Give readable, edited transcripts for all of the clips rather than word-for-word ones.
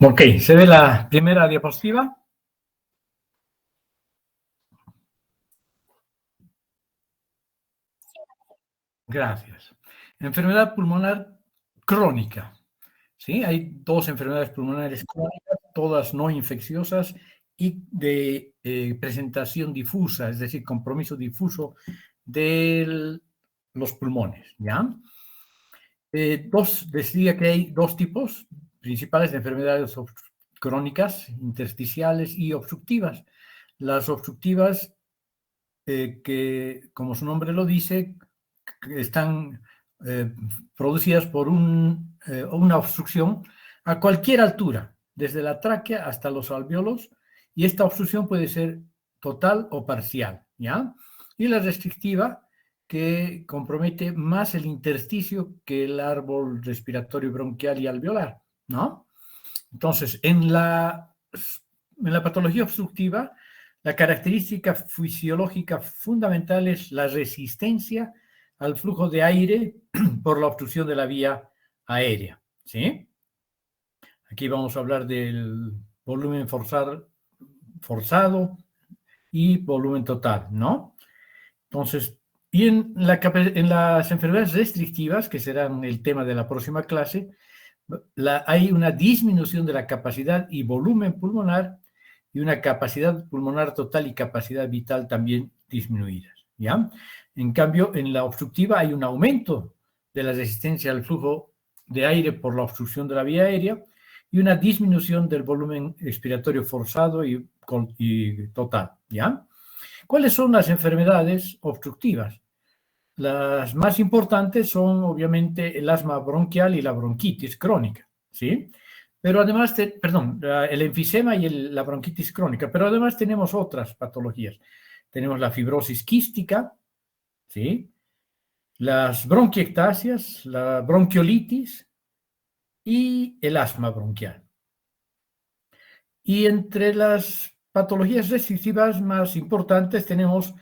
Ok, ¿se ve la primera diapositiva? Gracias. Enfermedad pulmonar crónica. ¿Sí? Hay dos enfermedades pulmonares crónicas, todas no infecciosas y de presentación difusa, es decir, compromiso difuso de los pulmones, ¿ya? Decía que hay dos tipos principales de enfermedades crónicas, intersticiales y obstructivas. Las obstructivas, que como su nombre lo dice, están producidas por una obstrucción a cualquier altura, desde la tráquea hasta los alvéolos, y esta obstrucción puede ser total o parcial, ¿ya? Y la restrictiva, que compromete más el intersticio que el árbol respiratorio bronquial y alveolar, ¿no? Entonces, en la patología obstructiva, la característica fisiológica fundamental es la resistencia al flujo de aire por la obstrucción de la vía aérea, ¿sí? Aquí vamos a hablar del volumen forzado y volumen total, ¿no? Entonces, y en las enfermedades restrictivas, que serán el tema de la próxima clase, hay una disminución de la capacidad y volumen pulmonar y una capacidad pulmonar total y capacidad vital también disminuidas, ¿ya? En cambio, en la obstructiva hay un aumento de la resistencia al flujo de aire por la obstrucción de la vía aérea y una disminución del volumen expiratorio forzado y total, ¿ya? ¿Cuáles son las enfermedades obstructivas? Las más importantes son, obviamente, el asma bronquial y la bronquitis crónica, ¿sí? Pero además, el enfisema y la bronquitis crónica, pero además tenemos otras patologías. Tenemos la fibrosis quística, ¿sí? Las bronquiectasias, la bronquiolitis y el asma bronquial. Y entre las patologías restrictivas más importantes tenemos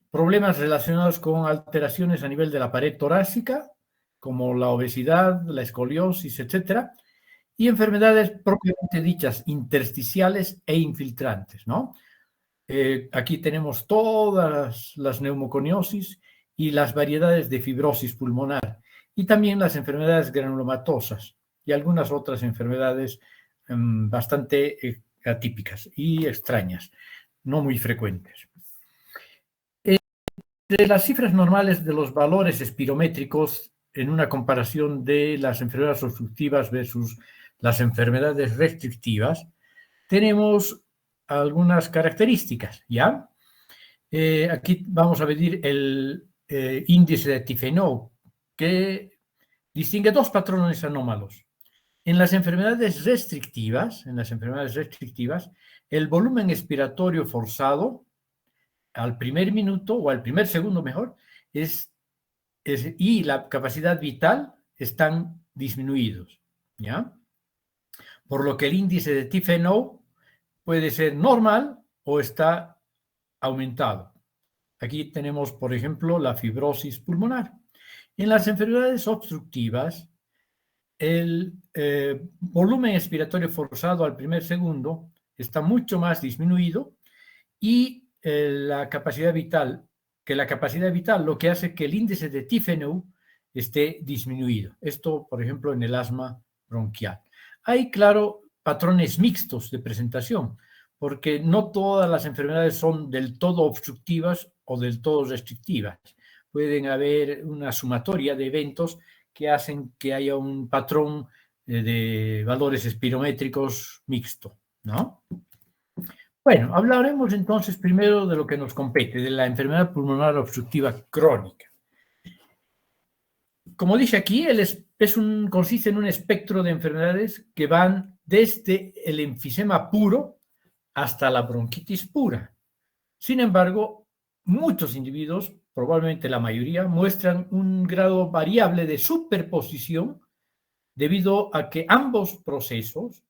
problemas relacionados con alteraciones a nivel de la pared torácica, como la obesidad, la escoliosis, etcétera, y enfermedades propiamente dichas intersticiales e infiltrantes, ¿no? Aquí tenemos todas las neumoconiosis y las variedades de fibrosis pulmonar, y también las enfermedades granulomatosas y algunas otras enfermedades bastante atípicas y extrañas, no muy frecuentes. De las cifras normales de los valores espirométricos en una comparación de las enfermedades obstructivas versus las enfermedades restrictivas, tenemos algunas características, ¿ya? Aquí vamos a medir el índice de Tifenot, que distingue dos patrones anómalos. En las enfermedades restrictivas, el volumen expiratorio forzado al primer minuto o al primer segundo mejor y la capacidad vital están disminuidos, ¿ya? Por lo que el índice de Tifenot puede ser normal o está aumentado. Aquí tenemos, por ejemplo, la fibrosis pulmonar. En las enfermedades obstructivas, el volumen expiratorio forzado al primer segundo está mucho más disminuido y la capacidad vital lo que hace que el índice de Tifenot esté disminuido. Esto, por ejemplo, en el asma bronquial. Hay, claro, patrones mixtos de presentación, porque no todas las enfermedades son del todo obstructivas o del todo restrictivas. Pueden haber una sumatoria de eventos que hacen que haya un patrón de valores espirométricos mixto, ¿no? Bueno, hablaremos entonces primero de lo que nos compete, de la enfermedad pulmonar obstructiva crónica. Como dice aquí, consiste en un espectro de enfermedades que van desde el enfisema puro hasta la bronquitis pura. Sin embargo, muchos individuos, probablemente la mayoría, muestran un grado variable de superposición debido a que ambos procesos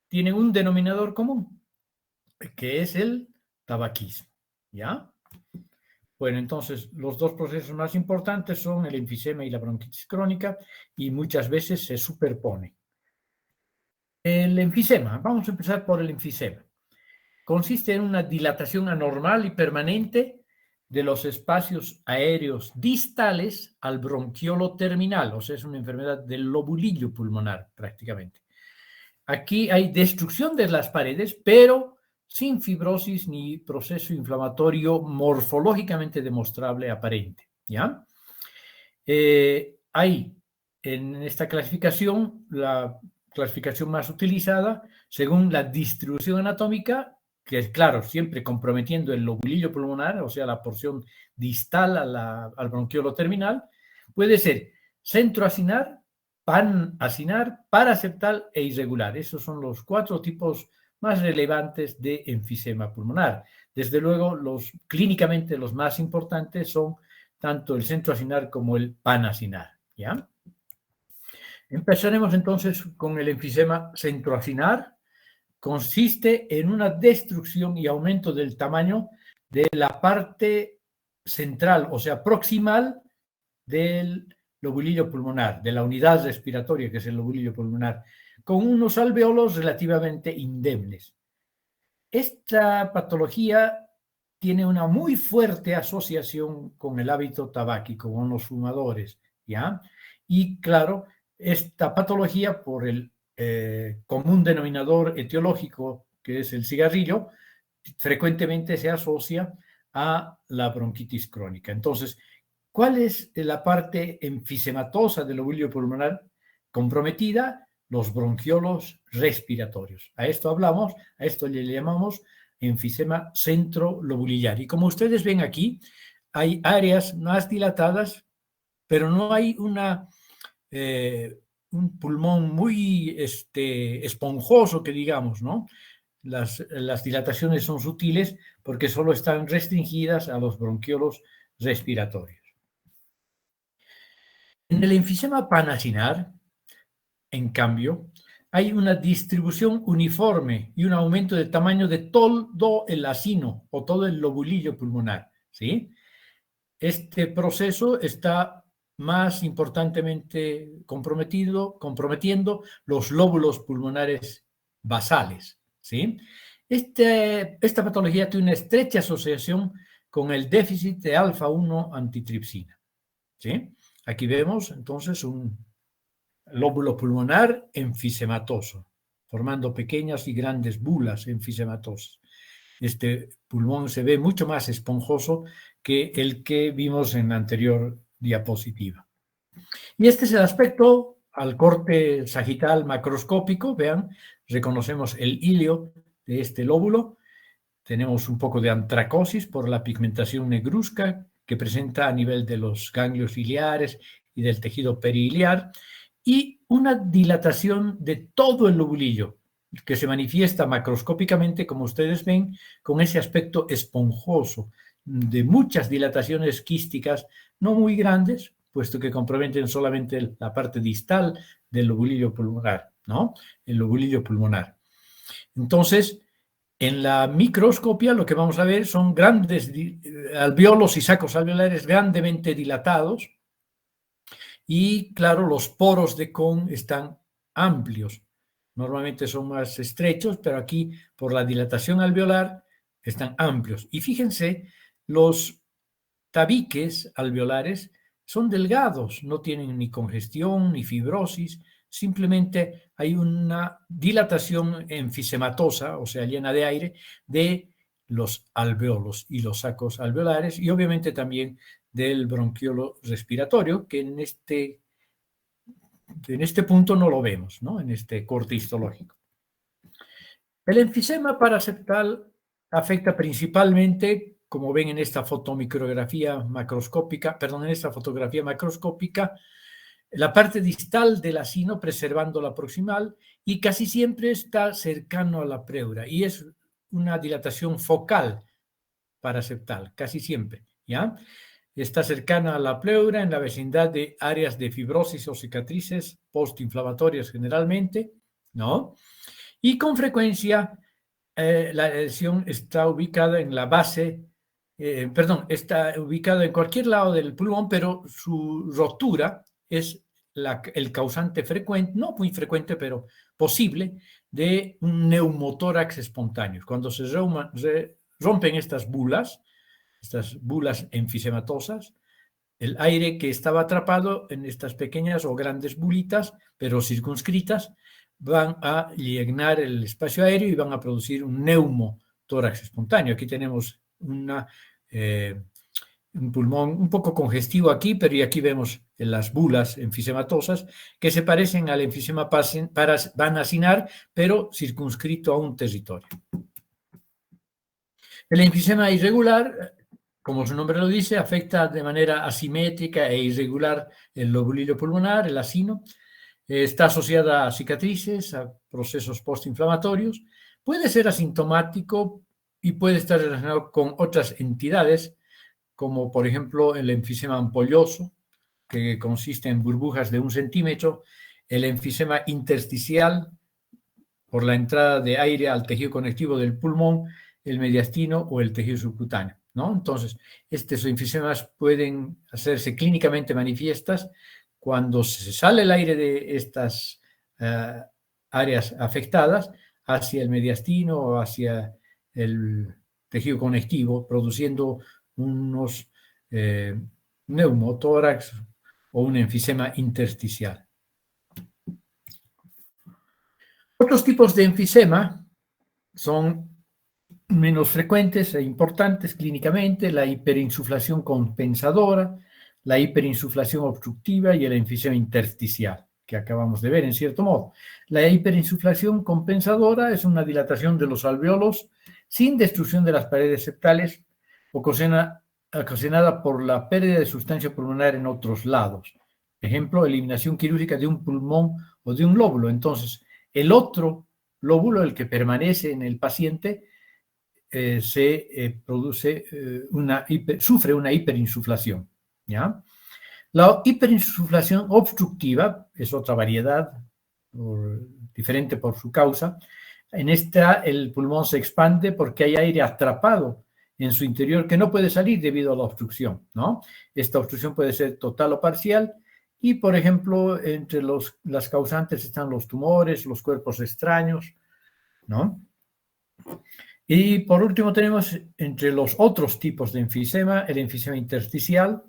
tienen un denominador común, que es el tabaquismo, ¿ya? Bueno, entonces los dos procesos más importantes son el enfisema y la bronquitis crónica y muchas veces se superponen. El enfisema, vamos a empezar por el enfisema. Consiste en una dilatación anormal y permanente de los espacios aéreos distales al bronquiolo terminal, o sea, es una enfermedad del lobulillo pulmonar prácticamente. Aquí hay destrucción de las paredes, pero sin fibrosis ni proceso inflamatorio morfológicamente demostrable aparente, ¿ya? Hay en esta clasificación, la clasificación más utilizada, según la distribución anatómica, que es claro, siempre comprometiendo el lobulillo pulmonar, o sea, la porción distal al bronquiolo terminal, puede ser centroacinar, panacinar, paraseptal e irregular. Esos son los 4 tipos más relevantes de enfisema pulmonar. Desde luego, clínicamente los más importantes son tanto el centroacinar como el panacinar, ¿ya? Empezaremos entonces con el enfisema centroacinar. Consiste en una destrucción y aumento del tamaño de la parte central, o sea, proximal del lobulillo pulmonar, de la unidad respiratoria que es el lobulillo pulmonar, con unos alveolos relativamente indemnes. Esta patología tiene una muy fuerte asociación con el hábito tabáquico, con los fumadores, ¿ya? Y claro, esta patología por el común denominador etiológico, que es el cigarrillo, frecuentemente se asocia a la bronquitis crónica. Entonces, ¿cuál es la parte enfisematosa del lobulillo pulmonar comprometida? Los bronquiolos respiratorios. A esto hablamos, a esto le llamamos enfisema centrolobulillar. Y como ustedes ven aquí, hay áreas más dilatadas, pero no hay un pulmón muy esponjoso, que digamos, ¿no? Las dilataciones son sutiles porque solo están restringidas a los bronquiolos respiratorios. En el enfisema panacinar, en cambio, hay una distribución uniforme y un aumento de tamaño de todo el acino o todo el lobulillo pulmonar, ¿sí? Este proceso está más importantemente comprometiendo los lóbulos pulmonares basales, ¿sí? Esta patología tiene una estrecha asociación con el déficit de alfa-1 antitripsina, ¿sí? Aquí vemos entonces un lóbulo pulmonar enfisematoso, formando pequeñas y grandes bulas enfisematosas. Este pulmón se ve mucho más esponjoso que el que vimos en la anterior diapositiva. Y este es el aspecto al corte sagital macroscópico. Vean, reconocemos el hilio de este lóbulo. Tenemos un poco de antracosis por la pigmentación negruzca que presenta a nivel de los ganglios iliares y del tejido periliar, y una dilatación de todo el lobulillo, que se manifiesta macroscópicamente, como ustedes ven, con ese aspecto esponjoso, de muchas dilataciones quísticas, no muy grandes, puesto que comprometen solamente la parte distal del lobulillo pulmonar, ¿no? El lobulillo pulmonar. Entonces, en la microscopia lo que vamos a ver son grandes alveolos y sacos alveolares grandemente dilatados, y claro, los poros de Kohn están amplios. Normalmente son más estrechos, pero aquí por la dilatación alveolar están amplios. Y fíjense, los tabiques alveolares son delgados, no tienen ni congestión ni fibrosis, simplemente hay una dilatación enfisematosa, o sea, llena de aire, de los alveolos y los sacos alveolares, y obviamente también del bronquiolo respiratorio, que en este punto no lo vemos, ¿no? En este corte histológico. El enfisema paraseptal afecta principalmente, como ven en esta fotomicrografía macroscópica, perdón, en esta fotografía macroscópica, la parte distal del acino, preservando la proximal, y casi siempre está cercano a la pleura, y es una dilatación focal paraseptal, casi siempre, ¿ya? Está cercana a la pleura, en la vecindad de áreas de fibrosis o cicatrices postinflamatorias generalmente, ¿no? Y con frecuencia la lesión está ubicada en la base, está ubicada en cualquier lado del pulmón, pero su rotura es el causante frecuente, no muy frecuente, pero posible de un neumotórax espontáneo. Cuando se rompen estas bulas enfisematosas, el aire que estaba atrapado en estas pequeñas o grandes bulitas, pero circunscritas, van a llenar el espacio aéreo y van a producir un neumotórax espontáneo. Aquí tenemos un pulmón un poco congestivo aquí, pero y aquí vemos las bulas enfisematosas que se parecen al enfisema paranasinar, pero circunscrito a un territorio. El enfisema irregular, como su nombre lo dice, afecta de manera asimétrica e irregular el lobulillo pulmonar, el acino. Está asociada a cicatrices, a procesos postinflamatorios. Puede ser asintomático y puede estar relacionado con otras entidades, como por ejemplo el enfisema ampolloso, que consiste en burbujas de 1 centímetro, el enfisema intersticial, por la entrada de aire al tejido conectivo del pulmón, el mediastino o el tejido subcutáneo, ¿no? Entonces, estos enfisemas pueden hacerse clínicamente manifiestas cuando se sale el aire de estas áreas afectadas hacia el mediastino o hacia el tejido conectivo, produciendo unos neumotórax o un enfisema intersticial. Otros tipos de enfisema son menos frecuentes e importantes clínicamente: la hiperinsuflación compensadora, la hiperinsuflación obstructiva y el enfisema intersticial, que acabamos de ver en cierto modo. La hiperinsuflación compensadora es una dilatación de los alveolos sin destrucción de las paredes septales, ocasionada por la pérdida de sustancia pulmonar en otros lados. Ejemplo, eliminación quirúrgica de un pulmón o de un lóbulo. Entonces, el otro lóbulo, el que permanece en el paciente, sufre una hiperinsuflación, ¿ya? La hiperinsuflación obstructiva es otra variedad, diferente por su causa. En esta, el pulmón se expande porque hay aire atrapado en su interior que no puede salir debido a la obstrucción, ¿no? Esta obstrucción puede ser total o parcial y, por ejemplo, entre las causantes están los tumores, los cuerpos extraños, ¿no? Y por último tenemos entre los otros tipos de enfisema el enfisema intersticial,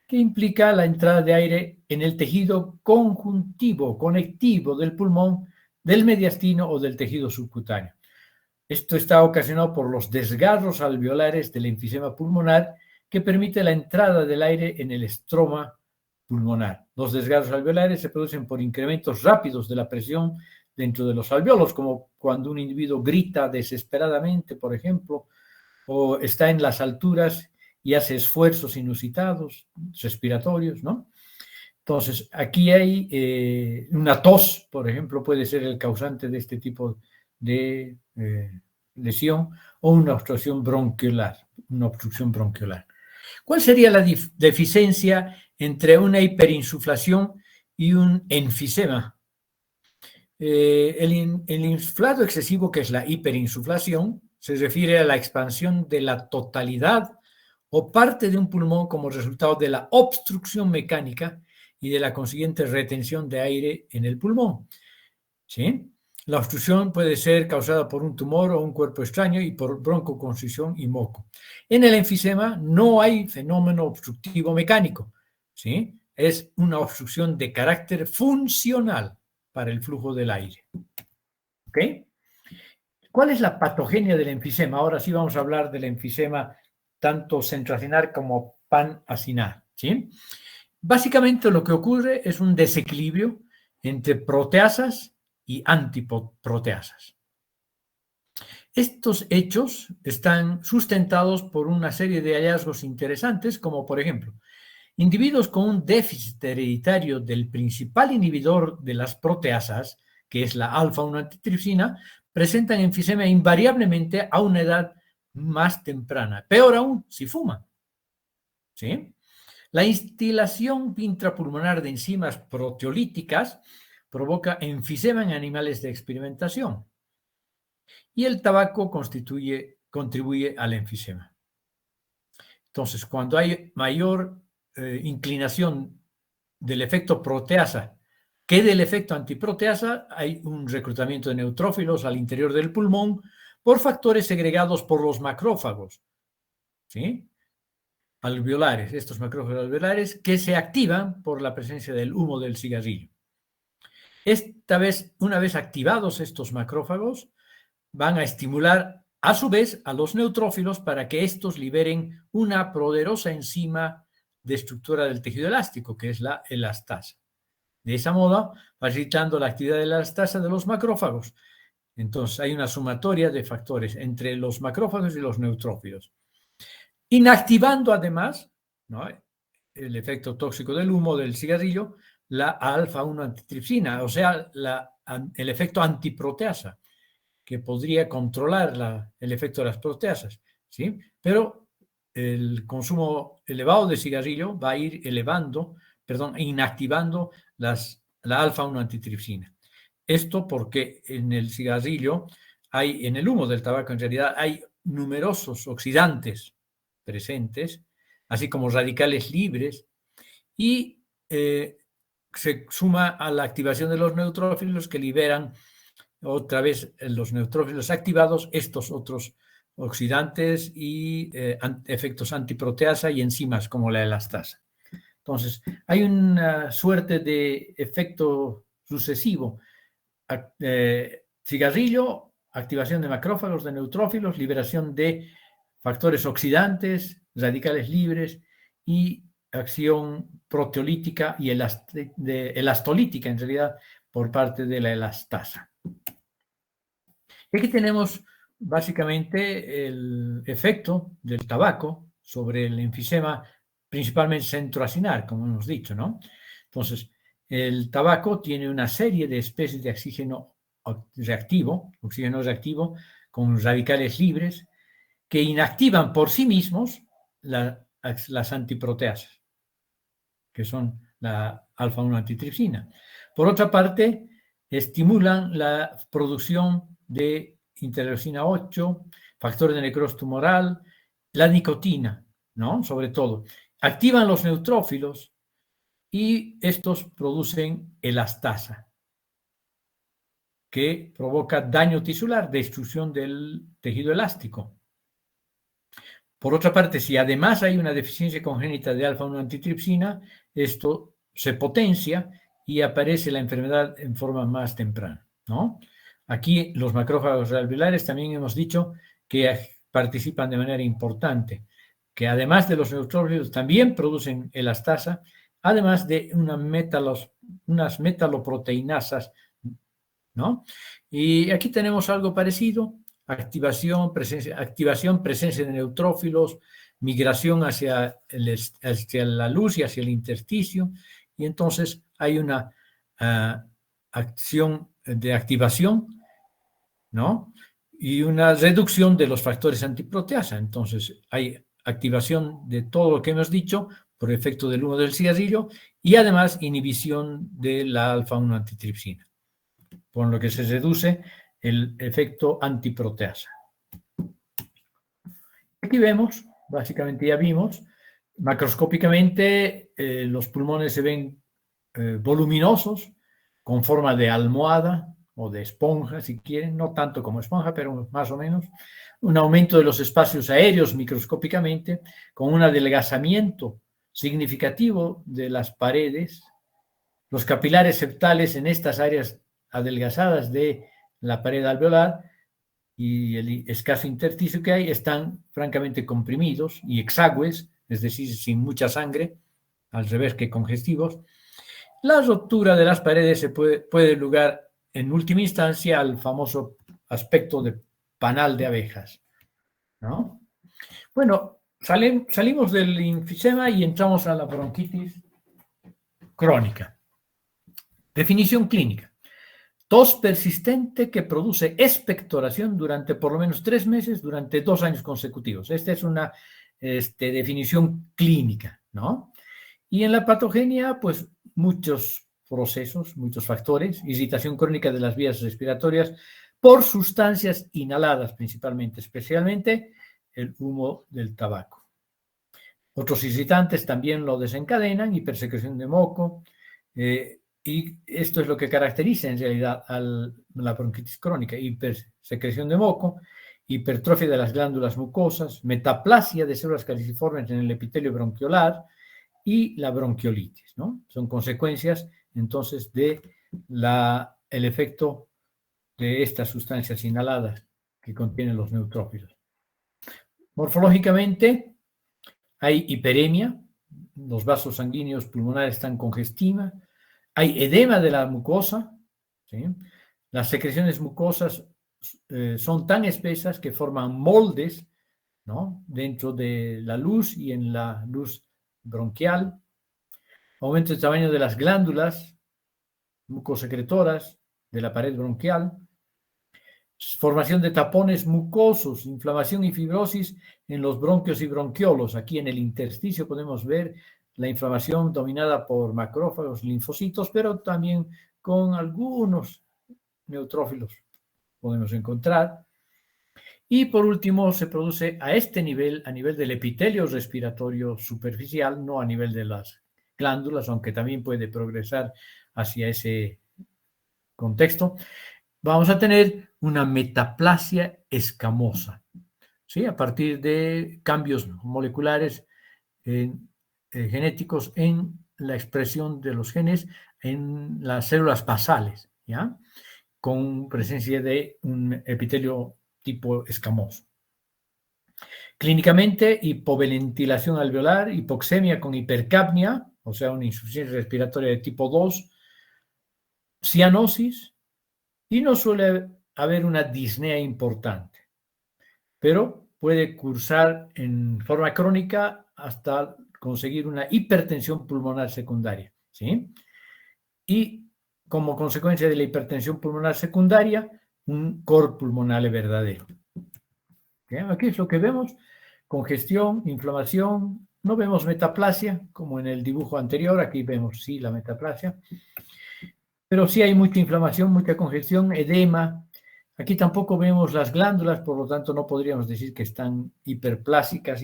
que implica la entrada de aire en el tejido conjuntivo, conectivo del pulmón, del mediastino o del tejido subcutáneo. Esto está ocasionado por los desgarros alveolares del enfisema pulmonar que permite la entrada del aire en el estroma pulmonar. Los desgarros alveolares se producen por incrementos rápidos de la presión dentro de los alveolos, como cuando un individuo grita desesperadamente, por ejemplo, o está en las alturas y hace esfuerzos inusitados, respiratorios, ¿no? Entonces, aquí hay una tos, por ejemplo, puede ser el causante de este tipo de lesión, o una obstrucción bronquiolar, ¿Cuál sería la deficiencia entre una hiperinsuflación y un enfisema? El inflado excesivo, que es la hiperinsuflación, se refiere a la expansión de la totalidad o parte de un pulmón como resultado de la obstrucción mecánica y de la consiguiente retención de aire en el pulmón, ¿sí? La obstrucción puede ser causada por un tumor o un cuerpo extraño y por broncoconstricción y moco. En el enfisema no hay fenómeno obstructivo mecánico, ¿sí? Es una obstrucción de carácter funcional para el flujo del aire. ¿Ok? ¿Cuál es la patogenia del enfisema? Ahora sí vamos a hablar del enfisema tanto centroacinar como panacinar, ¿sí? Básicamente lo que ocurre es un desequilibrio entre proteasas y antiproteasas. Estos hechos están sustentados por una serie de hallazgos interesantes, como por ejemplo, individuos con un déficit hereditario del principal inhibidor de las proteasas, que es la alfa-1 antitripsina, presentan enfisema invariablemente a una edad más temprana. Peor aún, si fuman, ¿sí? La instilación intrapulmonar de enzimas proteolíticas provoca enfisema en animales de experimentación. Y el tabaco contribuye al enfisema. Entonces, cuando hay mayor inclinación del efecto proteasa ¿Qué del efecto antiproteasa? Hay un reclutamiento de neutrófilos al interior del pulmón por factores segregados por los macrófagos, ¿sí? Alveolares, estos macrófagos alveolares que se activan por la presencia del humo del cigarrillo. Esta vez, una vez activados estos macrófagos, van a estimular a su vez a los neutrófilos para que estos liberen una poderosa enzima destructora del tejido elástico, que es la elastasa. De esa modo, facilitando la actividad de la elastasa de los macrófagos. Entonces, hay una sumatoria de factores entre los macrófagos y los neutrófilos. Inactivando además, ¿no?, el efecto tóxico del humo del cigarrillo, la alfa-1 antitripsina, o sea, el efecto antiproteasa, que podría controlar el efecto de las proteasas, ¿sí? Pero el consumo elevado de cigarrillo va a ir inactivando la alfa-1 antitripsina. Esto porque en el cigarrillo en el humo del tabaco en realidad hay numerosos oxidantes presentes, así como radicales libres, y se suma a la activación de los neutrófilos que liberan otra vez los neutrófilos activados, estos otros oxidantes y efectos antiproteasa y enzimas como la elastasa. Entonces, hay una suerte de efecto sucesivo. Cigarrillo, activación de macrófagos, de neutrófilos, liberación de factores oxidantes, radicales libres y acción proteolítica y elastolítica, en realidad, por parte de la elastasa. Y aquí tenemos básicamente el efecto del tabaco sobre el enfisema, principalmente centroacinar, como hemos dicho, ¿no? Entonces, el tabaco tiene una serie de especies de oxígeno reactivo con radicales libres que inactivan por sí mismos las antiproteasas, que son la alfa-1 antitripsina. Por otra parte, estimulan la producción de interleucina 8, factores de necrosis tumoral, la nicotina, ¿no? Sobre todo. Activan los neutrófilos y estos producen elastasa, que provoca daño tisular, destrucción del tejido elástico. Por otra parte, si además hay una deficiencia congénita de alfa-1 antitripsina, esto se potencia y aparece la enfermedad en forma más temprana, ¿no? Aquí los macrófagos alveolares también hemos dicho que participan de manera importante, que además de los neutrófilos también producen elastasa, además de unas metaloproteinasas, ¿no? Y aquí tenemos algo parecido: activación, presencia de neutrófilos, migración hacia la luz y hacia el intersticio, y entonces hay una acción de activación, ¿no?, y una reducción de los factores antiproteasa. Entonces hay activación de todo lo que hemos dicho por efecto del humo del cigarrillo y además inhibición de la alfa-1 antitripsina, por lo que se reduce el efecto antiproteasa. Aquí vemos, básicamente ya vimos, macroscópicamente los pulmones se ven voluminosos, con forma de almohada o de esponja, si quieren, no tanto como esponja, pero más o menos. Un aumento de los espacios aéreos microscópicamente, con un adelgazamiento significativo de las paredes. Los capilares septales en estas áreas adelgazadas de la pared alveolar y el escaso intersticio que hay están francamente comprimidos y exagües, es decir, sin mucha sangre, al revés que congestivos. La ruptura de las paredes puede dar lugar en última instancia al famoso aspecto de panal de abejas, ¿no? Bueno, salimos del enfisema y entramos a la bronquitis crónica. Definición clínica: tos persistente que produce expectoración durante por lo menos 3 meses durante 2 años consecutivos. Esta es una definición clínica, ¿no? Y en la patogenia, pues muchos procesos, muchos factores: irritación crónica de las vías respiratorias por sustancias inhaladas principalmente, especialmente el humo del tabaco. Otros irritantes también lo desencadenan: hipersecreción de moco, Y esto es lo que caracteriza en realidad a la bronquitis crónica: hipersecreción de moco, hipertrofia de las glándulas mucosas, metaplasia de células caliciformes en el epitelio bronquiolar y la bronquiolitis, ¿no? Son consecuencias entonces de el efecto de estas sustancias inhaladas que contienen los neutrófilos. Morfológicamente hay hiperemia, los vasos sanguíneos pulmonares están congestidos, hay edema de la mucosa, ¿sí? Las secreciones mucosas son tan espesas que forman moldes, ¿no?, dentro de la luz y en la luz bronquial. Aumento del tamaño de las glándulas mucosecretoras de la pared bronquial, formación de tapones mucosos, inflamación y fibrosis en los bronquios y bronquiolos. Aquí en el intersticio podemos ver la inflamación dominada por macrófagos, linfocitos, pero también con algunos neutrófilos podemos encontrar. Y por último, se produce a este nivel, a nivel del epitelio respiratorio superficial, no a nivel de las glándulas, aunque también puede progresar hacia ese contexto. Vamos a tener una metaplasia escamosa, ¿sí?, a partir de cambios moleculares genéticos en la expresión de los genes en las células basales, ¿ya?, con presencia de un epitelio tipo escamoso. Clínicamente, hipoventilación alveolar, hipoxemia con hipercapnia, o sea, una insuficiencia respiratoria de tipo 2, cianosis, y no suele haber una disnea importante, pero puede cursar en forma crónica hasta conseguir una hipertensión pulmonar secundaria, ¿sí? Y como consecuencia de la hipertensión pulmonar secundaria, un cor pulmonar verdadero. ¿Okay? Aquí es lo que vemos: congestión, inflamación. No vemos metaplasia como en el dibujo anterior. Aquí vemos sí la metaplasia, pero sí hay mucha inflamación, mucha congestión, edema. Aquí tampoco vemos las glándulas, por lo tanto no podríamos decir que están hiperplásicas,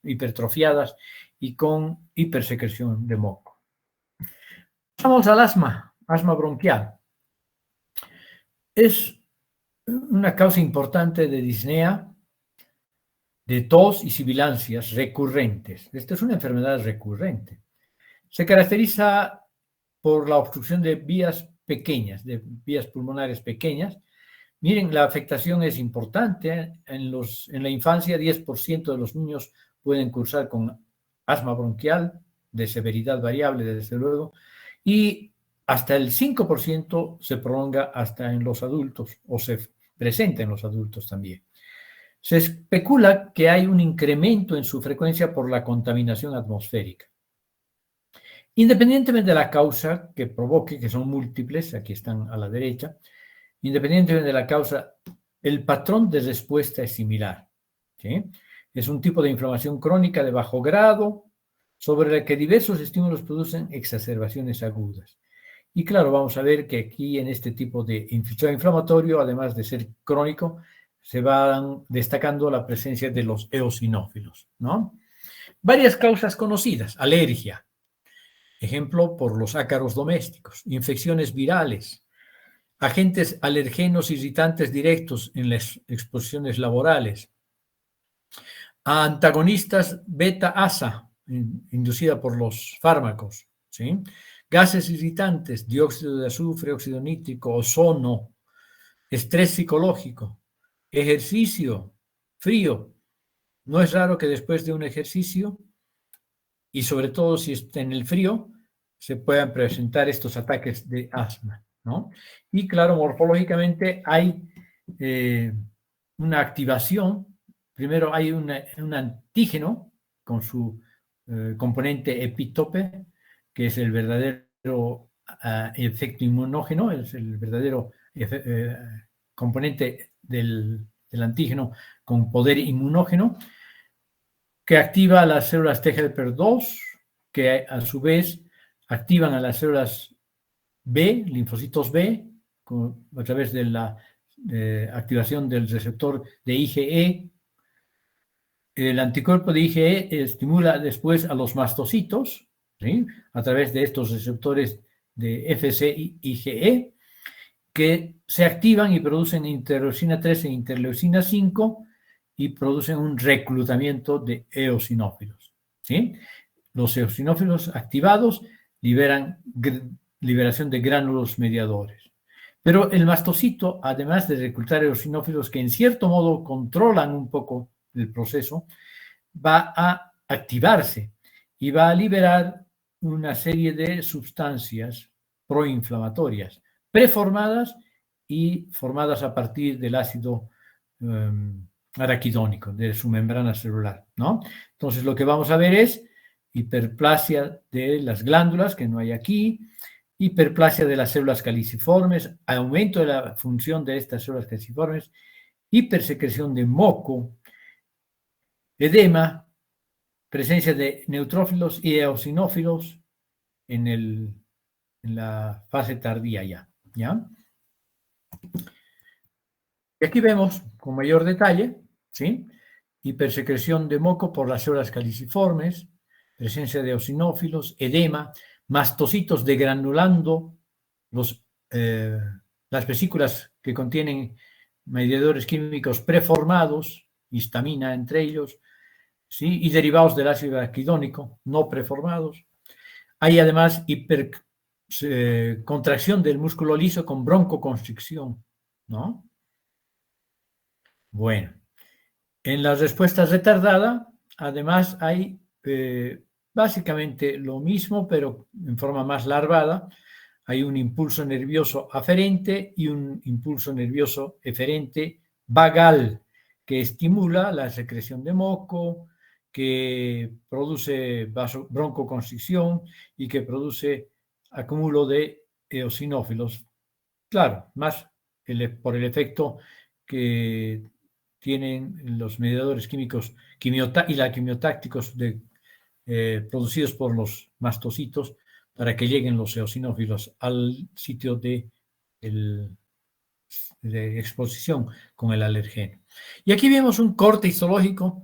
hipertrofiadas y con hipersecreción de moco. Vamos al asma bronquial. Es una causa importante de disnea, de tos y sibilancias recurrentes. Esta es una enfermedad recurrente. Se caracteriza por la obstrucción de vías pequeñas, de vías pulmonares pequeñas. Miren, la afectación es importante. En la infancia, 10% de los niños pueden cursar con asma bronquial, de severidad variable, desde luego, y hasta el 5% se prolonga hasta en los adultos, o se presenta en los adultos también. Se especula que hay un incremento en su frecuencia por la contaminación atmosférica. Independientemente de la causa que provoque, que son múltiples, aquí están a la derecha, independientemente de la causa, el patrón de respuesta es similar, ¿sí? Es un tipo de inflamación crónica de bajo grado, sobre la que diversos estímulos producen exacerbaciones agudas. Y claro, vamos a ver que aquí en este tipo de sistema inflamatorio, además de ser crónico, se van destacando la presencia de los eosinófilos, ¿no? Varias causas conocidas: alergia, ejemplo por los ácaros domésticos; infecciones virales; agentes alergenos irritantes directos en las exposiciones laborales; antagonistas beta-asa inducida por los fármacos, ¿sí?; gases irritantes, dióxido de azufre, óxido nítrico, ozono; estrés psicológico; ejercicio, frío. No es raro que después de un ejercicio, y sobre todo si está en el frío, se puedan presentar estos ataques de asma, ¿no? Y claro, morfológicamente hay una activación. Primero hay un antígeno con su componente epítope, que es el verdadero efecto inmunógeno, es el verdadero componente del antígeno con poder inmunógeno, que activa a las células TGLP2, que a su vez activan a las células B, linfocitos B, a través de la activación del receptor de IgE. El anticuerpo de IgE estimula después a los mastocitos, ¿sí?, a través de estos receptores de FC y IgE, que se activan y producen interleucina 3 e interleucina 5 y producen un reclutamiento de eosinófilos, ¿sí? Los eosinófilos activados liberan liberación de gránulos mediadores. Pero el mastocito, además de reclutar eosinófilos que en cierto modo controlan un poco el proceso, va a activarse y va a liberar una serie de sustancias proinflamatorias preformadas y formadas a partir del ácido araquidónico, de su membrana celular, ¿no? Entonces lo que vamos a ver es hiperplasia de las glándulas, que no hay aquí, hiperplasia de las células caliciformes, aumento de la función de estas células caliciformes, hipersecreción de moco, edema, presencia de neutrófilos y eosinófilos en la fase tardía ¿ya? Y aquí vemos con mayor detalle, ¿sí? Hipersecreción de moco por las células caliciformes, presencia de eosinófilos, edema, mastocitos degranulando las vesículas que contienen mediadores químicos preformados, histamina entre ellos, ¿sí? Y derivados del ácido araquidónico no preformados. Hay además contracción del músculo liso con broncoconstricción, ¿no? Bueno, en las respuestas retardadas, además hay básicamente lo mismo, pero en forma más larvada. Hay un impulso nervioso aferente y un impulso nervioso eferente vagal, que estimula la secreción de moco, que produce broncoconstricción y que produce acúmulo de eosinófilos. Claro, más por el efecto que tienen los mediadores químicos y la quimiotácticos producidos por los mastocitos para que lleguen los eosinófilos al sitio de exposición con el alergeno. Y aquí vemos un corte histológico.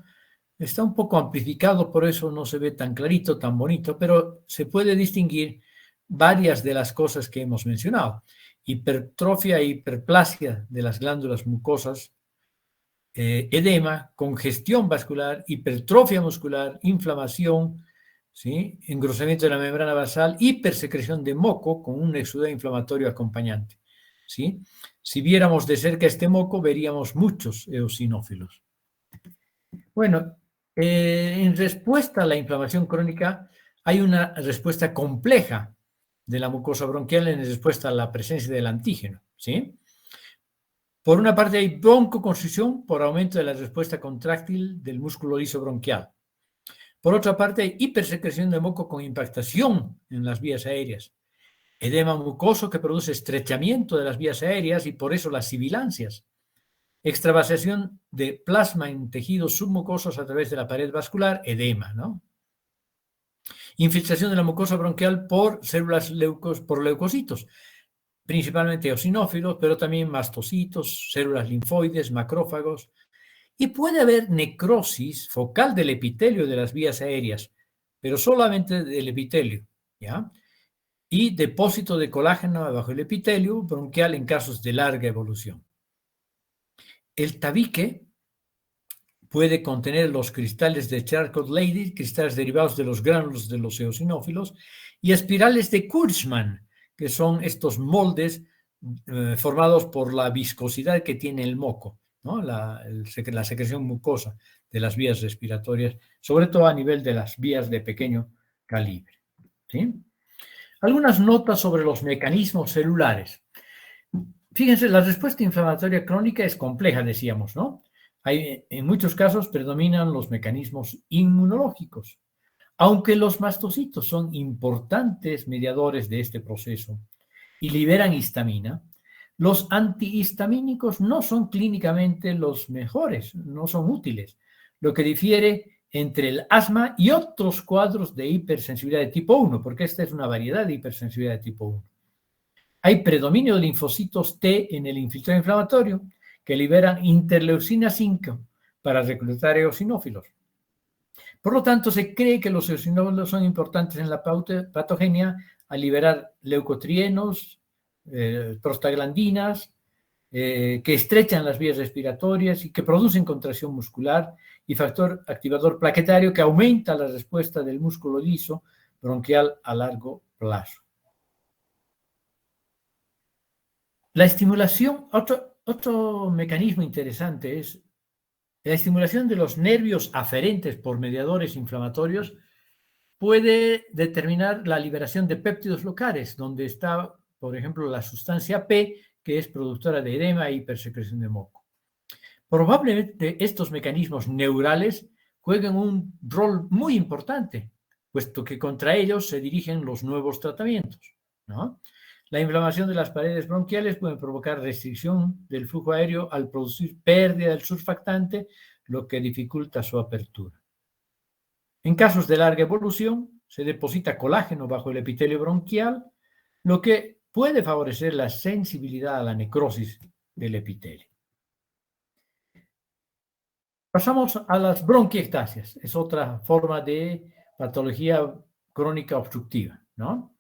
Está un poco amplificado, por eso no se ve tan clarito, tan bonito, pero se puede distinguir varias de las cosas que hemos mencionado. Hipertrofia e hiperplasia de las glándulas mucosas, edema, congestión vascular, hipertrofia muscular, inflamación, ¿sí? Engrosamiento de la membrana basal, hipersecreción de moco con un exudado inflamatorio acompañante, ¿sí? Si viéramos de cerca este moco, veríamos muchos eosinófilos. Bueno, en respuesta a la inflamación crónica, hay una respuesta compleja de la mucosa bronquial en respuesta a la presencia del antígeno, ¿sí? Por una parte hay broncoconstricción por aumento de la respuesta contráctil del músculo liso bronquial. Por otra parte hay hipersecreción de moco con impactación en las vías aéreas. Edema mucoso que produce estrechamiento de las vías aéreas y por eso las sibilancias. Extravasación de plasma en tejidos submucosos a través de la pared vascular, edema, ¿no? Infiltración de la mucosa bronquial por células por leucocitos, principalmente eosinófilos, pero también mastocitos, células linfoides, macrófagos. Y puede haber necrosis focal del epitelio de las vías aéreas, pero solamente del epitelio, ¿ya? Y depósito de colágeno bajo el epitelio bronquial en casos de larga evolución. El tabique puede contener los cristales de Charcot-Leydig, cristales derivados de los gránulos de los eosinófilos, y espirales de Kurtzmann, que son estos moldes formados por la viscosidad que tiene el moco, ¿no? La secreción mucosa de las vías respiratorias, sobre todo a nivel de las vías de pequeño calibre, ¿sí? Algunas notas sobre los mecanismos celulares. Fíjense, la respuesta inflamatoria crónica es compleja, decíamos, ¿no? En muchos casos predominan los mecanismos inmunológicos, aunque los mastocitos son importantes mediadores de este proceso y liberan histamina. Los antihistamínicos no son clínicamente los mejores, no son útiles, lo que difiere entre el asma y otros cuadros de hipersensibilidad de tipo 1, porque esta es una variedad de hipersensibilidad de tipo 1. Hay predominio de linfocitos T en el infiltrado inflamatorio que liberan interleucina 5 para reclutar eosinófilos. Por lo tanto, se cree que los eosinófilos son importantes en la patogenia a liberar leucotrienos, prostaglandinas, que estrechan las vías respiratorias y que producen contracción muscular, y factor activador plaquetario que aumenta la respuesta del músculo liso bronquial a largo plazo. La estimulación, otro mecanismo interesante es la estimulación de los nervios aferentes por mediadores inflamatorios. Puede determinar la liberación de péptidos locales, donde está, por ejemplo, la sustancia P, que es productora de edema e hipersecreción de moco. Probablemente estos mecanismos neurales jueguen un rol muy importante, puesto que contra ellos se dirigen los nuevos tratamientos, ¿no? La inflamación de las paredes bronquiales puede provocar restricción del flujo aéreo al producir pérdida del surfactante, lo que dificulta su apertura. En casos de larga evolución, se deposita colágeno bajo el epitelio bronquial, lo que puede favorecer la sensibilidad a la necrosis del epitelio. Pasamos a las bronquiectasias. Es otra forma de patología crónica obstructiva, ¿no?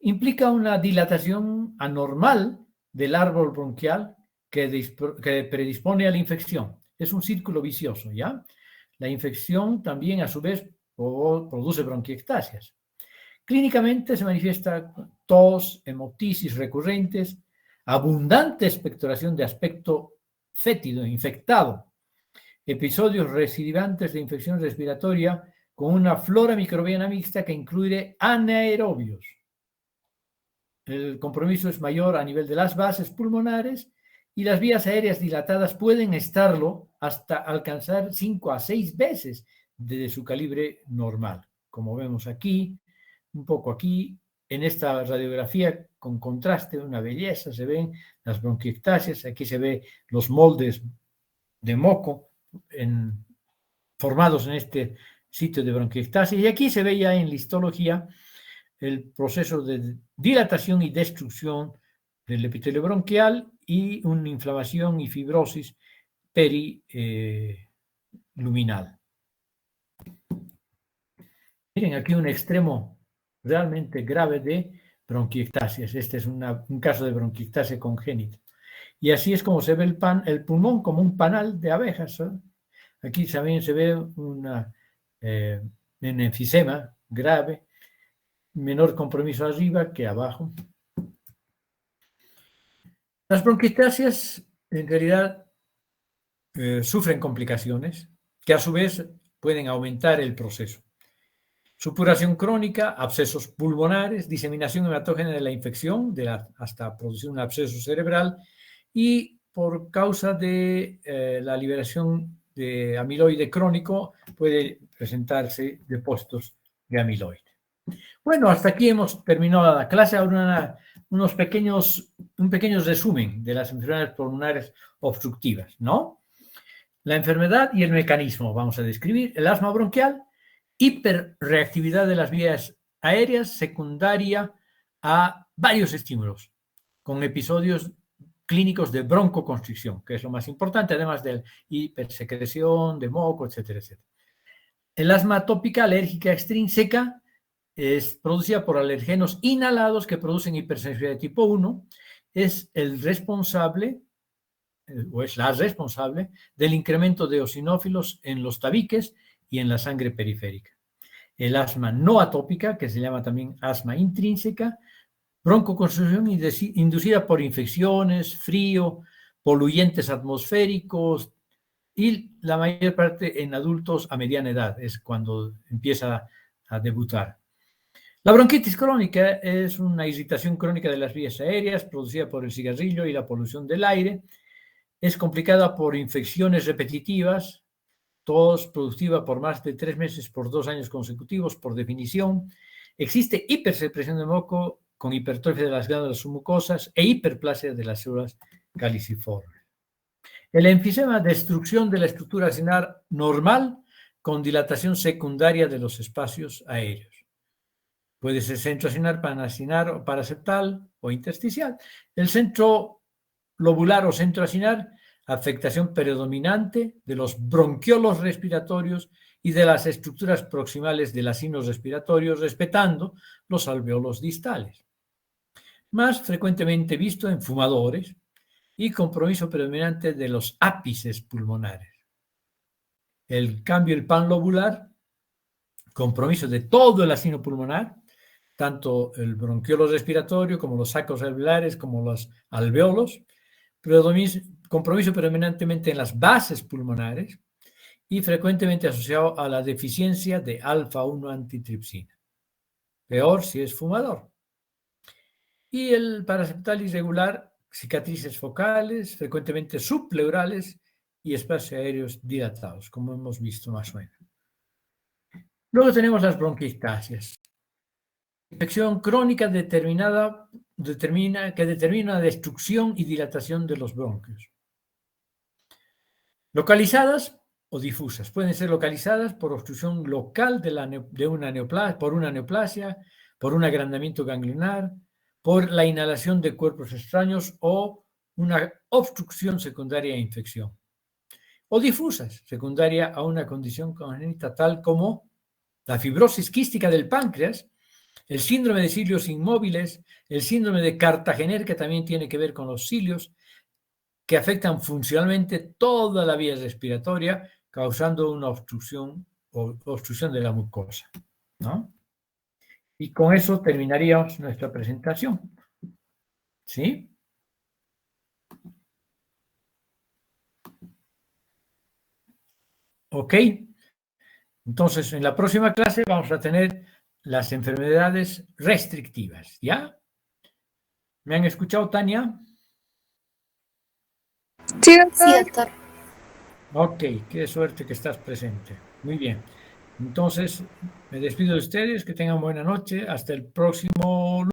Implica una dilatación anormal del árbol bronquial que predispone a la infección. Es un círculo vicioso, ¿ya? La infección también, a su vez, produce bronquiectasias. Clínicamente se manifiesta tos, hemoptisis recurrentes, abundante expectoración de aspecto fétido, infectado, episodios recidivantes de infección respiratoria con una flora microbiana mixta que incluye anaerobios. El compromiso es mayor a nivel de las bases pulmonares y las vías aéreas dilatadas pueden estarlo hasta alcanzar 5 a 6 veces de su calibre normal. Como vemos aquí, un poco aquí, en esta radiografía con contraste, una belleza, se ven las bronquiectasias, aquí se ve los moldes de moco formados en este sitio de bronquiectasia, y aquí se ve ya en la histología el proceso de dilatación y destrucción del epitelio bronquial y una inflamación y fibrosis periluminal. Miren aquí un extremo realmente grave de bronquiectasias. Este es un caso de bronquiectasia congénita. Y así es como se ve el pulmón como un panal de abejas, ¿eh? Aquí también se ve un enfisema grave, menor compromiso arriba que abajo. Las bronquiectasias en realidad sufren complicaciones que a su vez pueden aumentar el proceso. Supuración crónica, abscesos pulmonares, diseminación hematógena de la infección hasta producir un absceso cerebral, y por causa de la liberación de amiloide crónico puede presentarse depósitos de amiloide. Bueno, hasta aquí hemos terminado la clase. Ahora un pequeño resumen de las enfermedades pulmonares obstructivas, ¿no? La enfermedad y el mecanismo vamos a describir. El asma bronquial, hiperreactividad de las vías aéreas secundaria a varios estímulos, con episodios clínicos de broncoconstricción, que es lo más importante, además de hipersecreción, de moco, etcétera, etcétera. El asma atópica alérgica extrínseca es producida por alergenos inhalados que producen hipersensibilidad de tipo 1, es el responsable, o es la responsable, del incremento de eosinófilos en los tabiques y en la sangre periférica. El asma no atópica, que se llama también asma intrínseca, broncoconstricción inducida por infecciones, frío, poluyentes atmosféricos, y la mayor parte en adultos a mediana edad, es cuando empieza a debutar. La bronquitis crónica es una irritación crónica de las vías aéreas producida por el cigarrillo y la polución del aire. Es complicada por infecciones repetitivas, tos productiva por más de 3 meses por 2 años consecutivos, por definición. Existe hipersecreción de moco con hipertrofia de las glándulas submucosas e hiperplasia de las células caliciformes. El enfisema, destrucción de la estructura acinar normal con dilatación secundaria de los espacios aéreos. Puede ser centroacinar, panacinar o paraseptal o intersticial. El centro lobular o centroacinar, afectación predominante de los bronquiolos respiratorios y de las estructuras proximales de los signos respiratorios, respetando los alvéolos distales. Más frecuentemente visto en fumadores y compromiso predominante de los ápices pulmonares. El cambio del panlobular, compromiso de todo el asino pulmonar, tanto el bronquiolo respiratorio como los sacos alveolares, como los alvéolos, compromiso predominantemente en las bases pulmonares y frecuentemente asociado a la deficiencia de alfa-1 antitripsina. Peor si es fumador. Y el paraseptal irregular, cicatrices focales, frecuentemente subpleurales y espacios aéreos dilatados, como hemos visto más o menos. Luego tenemos las bronquiectasias. Infección crónica que determina destrucción y dilatación de los bronquios. Localizadas o difusas. Pueden ser localizadas por obstrucción local por una neoplasia, por un agrandamiento ganglionar, por la inhalación de cuerpos extraños o una obstrucción secundaria a infección. O difusas, secundaria a una condición congénita tal como la fibrosis quística del páncreas, el síndrome de cilios inmóviles, el síndrome de Cartagener, que también tiene que ver con los cilios, que afectan funcionalmente toda la vía respiratoria, causando una obstrucción de la mucosa, ¿no? Y con eso terminaríamos nuestra presentación. ¿Sí? Ok. Entonces, en la próxima clase vamos a tener las enfermedades restrictivas, ¿ya? ¿Me han escuchado, Tania? Sí, doctor. Sí, doctor. Ok, qué suerte que estás presente. Muy bien. Entonces, me despido de ustedes, que tengan buena noche. Hasta el próximo lunes.